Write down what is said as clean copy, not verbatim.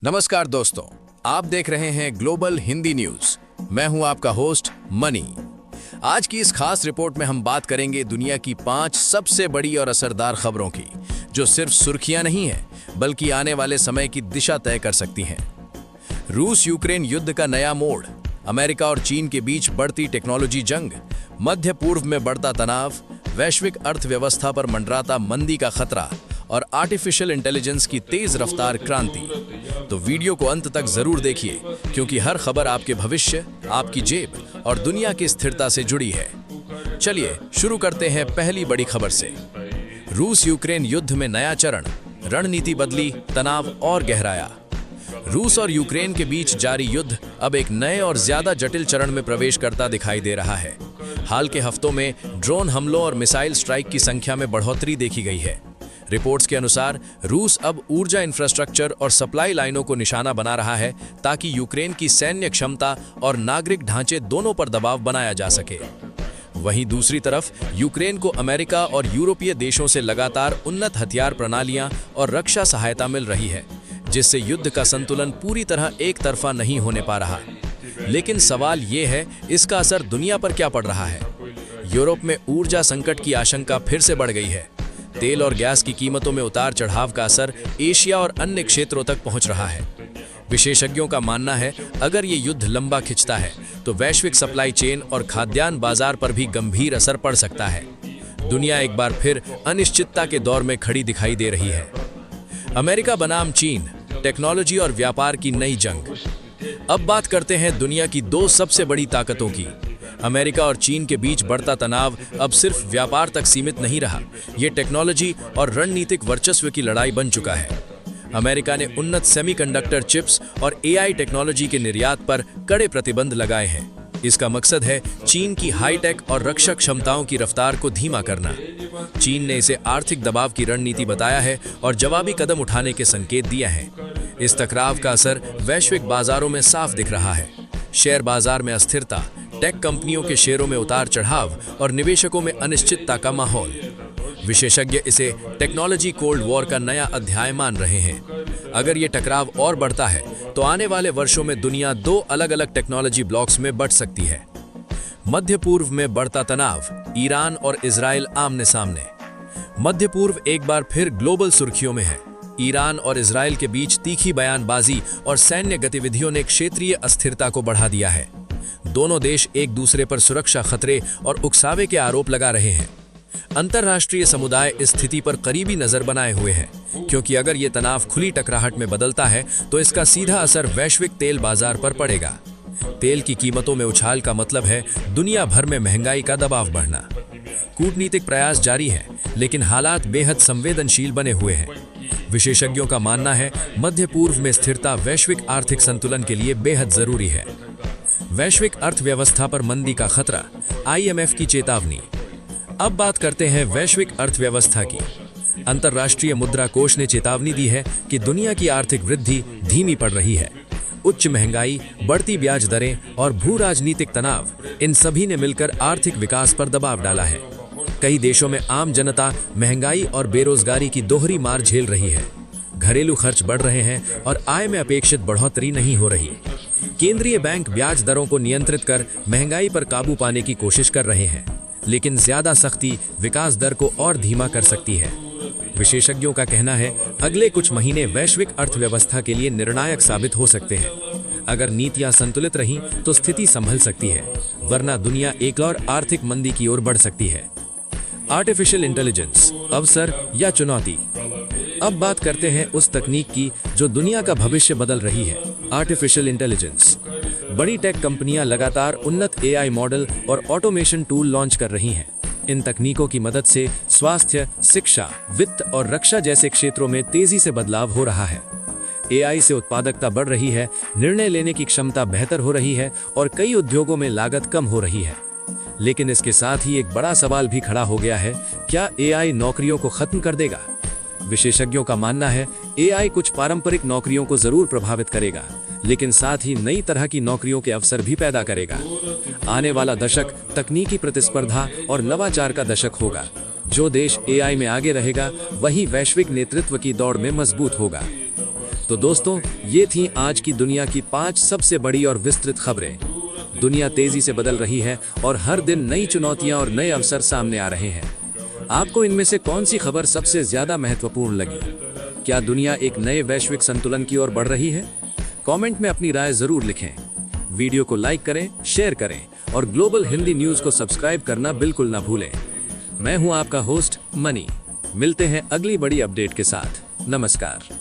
नमस्कार दोस्तों, आप देख रहे हैं ग्लोबल हिंदी न्यूज। मैं हूं आपका होस्ट मनी। आज की इस खास रिपोर्ट में हम बात करेंगे दुनिया की 5 सबसे बड़ी और असरदार खबरों की, जो सिर्फ सुर्खियां नहीं हैं बल्कि आने वाले समय की दिशा तय कर सकती हैं। रूस यूक्रेन युद्ध का नया मोड़, अमेरिका और चीन के बीच बढ़ती टेक्नोलॉजी जंग, मध्य पूर्व में बढ़ता तनाव, वैश्विक अर्थव्यवस्था पर मंडराता मंदी का खतरा और आर्टिफिशियल इंटेलिजेंस की तेज रफ्तार क्रांति। तो वीडियो को अंत तक जरूर देखिए, क्योंकि हर खबर आपके भविष्य, आपकी जेब और दुनिया की स्थिरता से जुड़ी है। चलिए शुरू करते हैं पहली बड़ी खबर से। रूस यूक्रेन युद्ध में नया चरण, रणनीति बदली, तनाव और गहराया। रूस और यूक्रेन के बीच जारी युद्ध अब एक नए और ज्यादा जटिल चरण में प्रवेश करता दिखाई दे रहा है। हाल के हफ्तों में ड्रोन हमलों और मिसाइल स्ट्राइक की संख्या में बढ़ोतरी देखी गई है। रिपोर्ट्स के अनुसार रूस अब ऊर्जा इंफ्रास्ट्रक्चर और सप्लाई लाइनों को निशाना बना रहा है, ताकि यूक्रेन की सैन्य क्षमता और नागरिक ढांचे दोनों पर दबाव बनाया जा सके। वहीं दूसरी तरफ यूक्रेन को अमेरिका और यूरोपीय देशों से लगातार उन्नत हथियार प्रणालियां और रक्षा सहायता मिल रही है, जिससे युद्ध का संतुलन पूरी तरह एक तरफा नहीं होने पा रहा। लेकिन सवाल ये है, इसका असर दुनिया पर क्या पड़ रहा है। यूरोप में ऊर्जा संकट की आशंका फिर से बढ़ गई है। तेल और गैस की कीमतों में उतार चढ़ाव का असर एशिया और अन्य क्षेत्रों तक पहुंच रहा है। विशेषज्ञों का मानना है, अगर ये युद्ध लंबा खिंचता है तो वैश्विक सप्लाई चेन और खाद्यान्न बाजार पर भी गंभीर असर पड़ सकता है। दुनिया एक बार फिर अनिश्चितता के दौर में खड़ी दिखाई दे रही है। अमेरिका बनाम चीन, टेक्नोलॉजी और व्यापार की नई जंग। अब बात करते हैं दुनिया की 2 सबसे बड़ी ताकतों की। अमेरिका और चीन के बीच बढ़ता तनाव अब सिर्फ व्यापार तक सीमित नहीं रहा, ये टेक्नोलॉजी और रणनीतिक वर्चस्व की लड़ाई बन चुका है। अमेरिका ने उन्नत सेमीकंडक्टर चिप्स और एआई टेक्नोलॉजी के निर्यात पर कड़े प्रतिबंध लगाए हैं। इसका मकसद है चीन की हाईटेक और रक्षा क्षमताओं की रफ्तार को धीमा करना। चीन ने इसे आर्थिक दबाव की रणनीति बताया है और जवाबी कदम उठाने के संकेत दिए हैं। इस टकराव का असर वैश्विक बाजारों में साफ दिख रहा है। शेयर बाजार में अस्थिरता, टेक कंपनियों के शेयरों में उतार चढ़ाव और निवेशकों में अनिश्चितता का माहौल। विशेषज्ञ इसे टेक्नोलॉजी कोल्ड वॉर का नया अध्याय मान रहे हैं। अगर ये टकराव और बढ़ता है तो आने वाले वर्षों में दुनिया 2 अलग-अलग टेक्नोलॉजी ब्लॉक्स में बंट सकती है। मध्य पूर्व में बढ़ता तनाव, ईरान और इजराइल आमने सामने। मध्य पूर्व एक बार फिर ग्लोबल सुर्खियों में है। ईरान और इजराइल के बीच तीखी बयानबाजी और सैन्य गतिविधियों ने क्षेत्रीय अस्थिरता को बढ़ा दिया है। दोनों देश एक दूसरे पर सुरक्षा खतरे और उकसावे के आरोप लगा रहे हैं। अंतर्राष्ट्रीय समुदाय इस स्थिति पर करीबी नजर बनाए हुए है, क्योंकि अगर ये तनाव खुली टकराहट में बदलता है तो इसका सीधा असर वैश्विक तेल बाजार पर पड़ेगा। तेल की कीमतों में उछाल का मतलब है दुनिया भर में महंगाई का दबाव बढ़ना। कूटनीतिक प्रयास जारी है, लेकिन हालात बेहद संवेदनशील बने हुए हैं। विशेषज्ञों का मानना है, मध्य पूर्व में स्थिरता वैश्विक आर्थिक संतुलन के लिए बेहद जरूरी है। वैश्विक अर्थव्यवस्था पर मंदी का खतरा, आईएमएफ की चेतावनी। अब बात करते हैं वैश्विक अर्थव्यवस्था की। अंतर्राष्ट्रीय मुद्रा कोष ने चेतावनी दी है कि दुनिया की आर्थिक वृद्धि धीमी पड़ रही है। उच्च महंगाई, बढ़ती ब्याज दरें और भू राजनीतिक तनाव, इन सभी ने मिलकर आर्थिक विकास पर दबाव डाला है। कई देशों में आम जनता महंगाई और बेरोजगारी की दोहरी मार झेल रही है। घरेलू खर्च बढ़ रहे हैं और आय में अपेक्षित बढ़ोतरी नहीं हो रही। केंद्रीय बैंक ब्याज दरों को नियंत्रित कर महंगाई पर काबू पाने की कोशिश कर रहे हैं, लेकिन ज्यादा सख्ती विकास दर को और धीमा कर सकती है। विशेषज्ञों का कहना है, अगले कुछ महीने वैश्विक अर्थव्यवस्था के लिए निर्णायक साबित हो सकते हैं। अगर नीतियां संतुलित रहीं तो स्थिति संभल सकती है, वरना दुनिया एक और आर्थिक मंदी की ओर बढ़ सकती है। आर्टिफिशियल इंटेलिजेंस, अवसर या चुनौती। अब बात करते हैं उस तकनीक की जो दुनिया का भविष्य बदल रही है, आर्टिफिशियल इंटेलिजेंस। बड़ी टेक कंपनियां लगातार उन्नत एआई मॉडल और ऑटोमेशन टूल लॉन्च कर रही हैं। इन तकनीकों की मदद से स्वास्थ्य, शिक्षा, वित्त और रक्षा जैसे क्षेत्रों में तेजी से बदलाव हो रहा है। एआई से उत्पादकता बढ़ रही है, निर्णय लेने की क्षमता बेहतर हो रही है और कई उद्योगों में लागत कम हो रही है। लेकिन इसके साथ ही एक बड़ा सवाल भी खड़ा हो गया है, क्या एआई नौकरियों को खत्म कर देगा? विशेषज्ञों का मानना है, एआई कुछ पारंपरिक नौकरियों को जरूर प्रभावित करेगा, लेकिन साथ ही नई तरह की नौकरियों के अवसर भी पैदा करेगा। आने वाला दशक तकनीकी प्रतिस्पर्धा और नवाचार का दशक होगा। जो देश एआई में आगे रहेगा, वही वैश्विक नेतृत्व की दौड़ में मजबूत होगा। तो दोस्तों, ये थी आज की दुनिया की 5 सबसे बड़ी और विस्तृत खबरें। दुनिया तेजी से बदल रही है और हर दिन नई चुनौतियां और नए अवसर सामने आ रहे हैं। आपको इनमें से कौन सी खबर सबसे ज्यादा महत्वपूर्ण लगी? क्या दुनिया एक नए वैश्विक संतुलन की ओर बढ़ रही है? कमेंट में अपनी राय जरूर लिखें। वीडियो को लाइक करें, शेयर करें और ग्लोबल हिंदी न्यूज को सब्सक्राइब करना बिल्कुल ना भूलें। मैं हूं आपका होस्ट मनी। मिलते हैं अगली बड़ी अपडेट के साथ। नमस्कार।